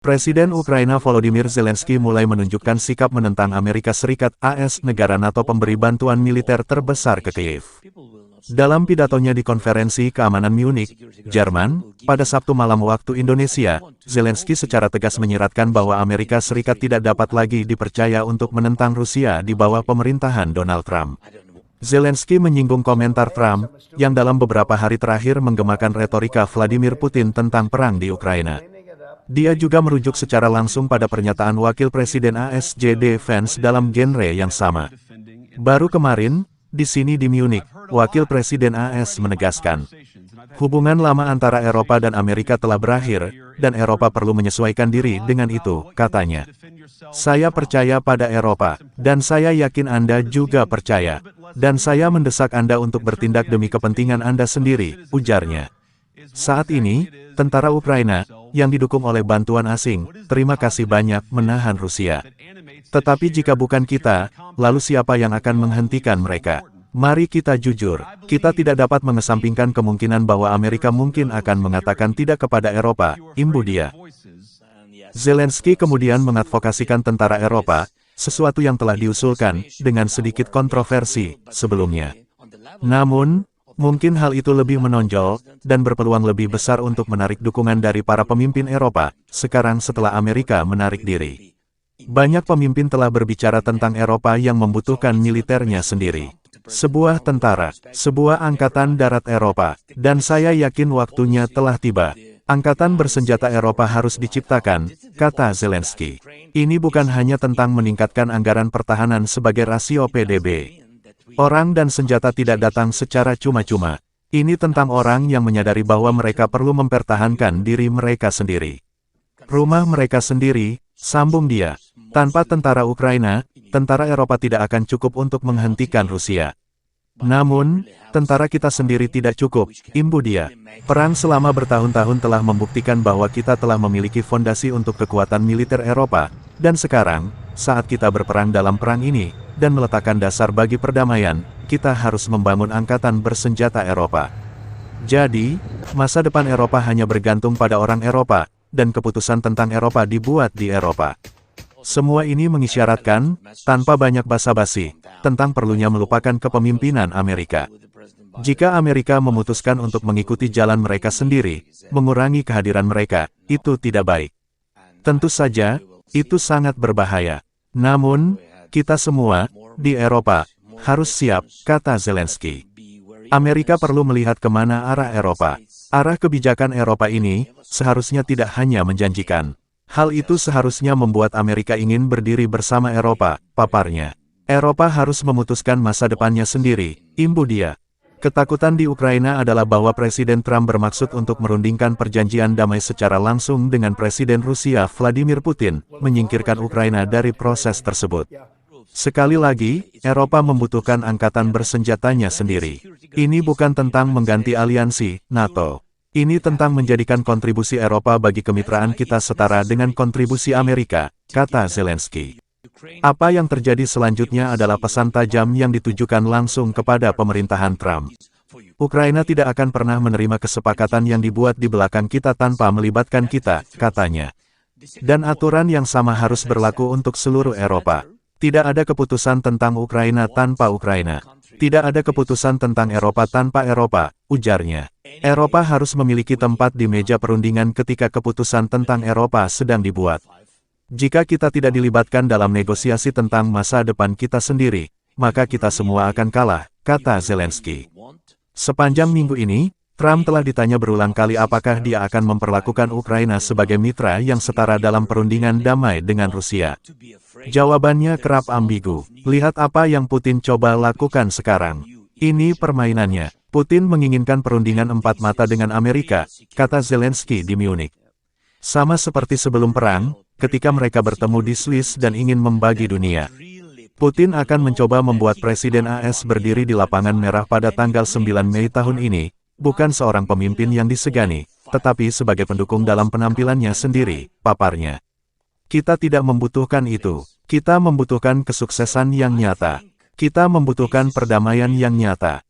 Presiden Ukraina Volodymyr Zelensky mulai menunjukkan sikap menentang Amerika Serikat AS, negara NATO pemberi bantuan militer terbesar ke Kiev. Dalam pidatonya di konferensi keamanan Munich, Jerman, pada Sabtu malam waktu Indonesia, Zelensky secara tegas menyiratkan bahwa Amerika Serikat tidak dapat lagi dipercaya untuk menentang Rusia di bawah pemerintahan Donald Trump. Zelensky menyinggung komentar Trump, yang dalam beberapa hari terakhir menggemakan retorika Vladimir Putin tentang perang di Ukraina. Dia juga merujuk secara langsung pada pernyataan Wakil Presiden AS JD Vance dalam genre yang sama. Baru kemarin, di sini di Munich, Wakil Presiden AS menegaskan, hubungan lama antara Eropa dan Amerika telah berakhir, dan Eropa perlu menyesuaikan diri dengan itu, katanya. Saya percaya pada Eropa, dan saya yakin Anda juga percaya. Dan saya mendesak Anda untuk bertindak demi kepentingan Anda sendiri, ujarnya. Saat ini, tentara Ukraina, yang didukung oleh bantuan asing, terima kasih banyak menahan Rusia. Tetapi jika bukan kita, lalu siapa yang akan menghentikan mereka? Mari kita jujur, kita tidak dapat mengesampingkan kemungkinan bahwa Amerika mungkin akan mengatakan tidak kepada Eropa, imbu dia. Zelensky kemudian mengadvokasikan tentara Eropa, sesuatu yang telah diusulkan, dengan sedikit kontroversi, sebelumnya. Namun, mungkin hal itu lebih menonjol, dan berpeluang lebih besar untuk menarik dukungan dari para pemimpin Eropa, sekarang setelah Amerika menarik diri. Banyak pemimpin telah berbicara tentang Eropa yang membutuhkan militernya sendiri. Sebuah tentara, sebuah angkatan darat Eropa, dan saya yakin waktunya telah tiba. Angkatan bersenjata Eropa harus diciptakan, kata Zelensky. Ini bukan hanya tentang meningkatkan anggaran pertahanan sebagai rasio PDB. Orang dan senjata tidak datang secara cuma-cuma. Ini tentang orang yang menyadari bahwa mereka perlu mempertahankan diri mereka sendiri. Rumah mereka sendiri, sambung dia. Tanpa tentara Ukraina, tentara Eropa tidak akan cukup untuk menghentikan Rusia. Namun, tentara kita sendiri tidak cukup, imbu dia. Perang selama bertahun-tahun telah membuktikan bahwa kita telah memiliki fondasi untuk kekuatan militer Eropa, dan sekarang, saat kita berperang dalam perang ini, dan meletakkan dasar bagi perdamaian, kita harus membangun angkatan bersenjata Eropa. Jadi, masa depan Eropa hanya bergantung pada orang Eropa, dan keputusan tentang Eropa dibuat di Eropa. Semua ini mengisyaratkan, tanpa banyak basa-basi, tentang perlunya melupakan kepemimpinan Amerika. Jika Amerika memutuskan untuk mengikuti jalan mereka sendiri, mengurangi kehadiran mereka, itu tidak baik. Tentu saja, itu sangat berbahaya. Namun, kita semua, di Eropa, harus siap, kata Zelensky. Amerika perlu melihat kemana arah Eropa. Arah kebijakan Eropa ini, seharusnya tidak hanya menjanjikan. Hal itu seharusnya membuat Amerika ingin berdiri bersama Eropa, paparnya. Eropa harus memutuskan masa depannya sendiri, imbu dia. Ketakutan di Ukraina adalah bahwa Presiden Trump bermaksud untuk merundingkan perjanjian damai secara langsung dengan Presiden Rusia Vladimir Putin, menyingkirkan Ukraina dari proses tersebut. Sekali lagi, Eropa membutuhkan angkatan bersenjatanya sendiri. Ini bukan tentang mengganti aliansi, NATO. Ini tentang menjadikan kontribusi Eropa bagi kemitraan kita setara dengan kontribusi Amerika, kata Zelensky. Apa yang terjadi selanjutnya adalah pesan tajam yang ditujukan langsung kepada pemerintahan Trump. Ukraina tidak akan pernah menerima kesepakatan yang dibuat di belakang kita tanpa melibatkan kita, katanya. Dan aturan yang sama harus berlaku untuk seluruh Eropa. Tidak ada keputusan tentang Ukraina tanpa Ukraina. Tidak ada keputusan tentang Eropa tanpa Eropa, ujarnya. Eropa harus memiliki tempat di meja perundingan ketika keputusan tentang Eropa sedang dibuat. Jika kita tidak dilibatkan dalam negosiasi tentang masa depan kita sendiri, maka kita semua akan kalah, kata Zelensky. Sepanjang minggu ini, Trump telah ditanya berulang kali apakah dia akan memperlakukan Ukraina sebagai mitra yang setara dalam perundingan damai dengan Rusia. Jawabannya kerap ambigu. Lihat apa yang Putin coba lakukan sekarang. Ini permainannya. Putin menginginkan perundingan empat mata dengan Amerika, kata Zelensky di Munich. Sama seperti sebelum perang, ketika mereka bertemu di Swiss dan ingin membagi dunia. Putin akan mencoba membuat Presiden AS berdiri di lapangan merah pada tanggal 9 Mei tahun ini, bukan seorang pemimpin yang disegani, tetapi sebagai pendukung dalam penampilannya sendiri, paparnya. Kita tidak membutuhkan itu. Kita membutuhkan kesuksesan yang nyata. Kita membutuhkan perdamaian yang nyata.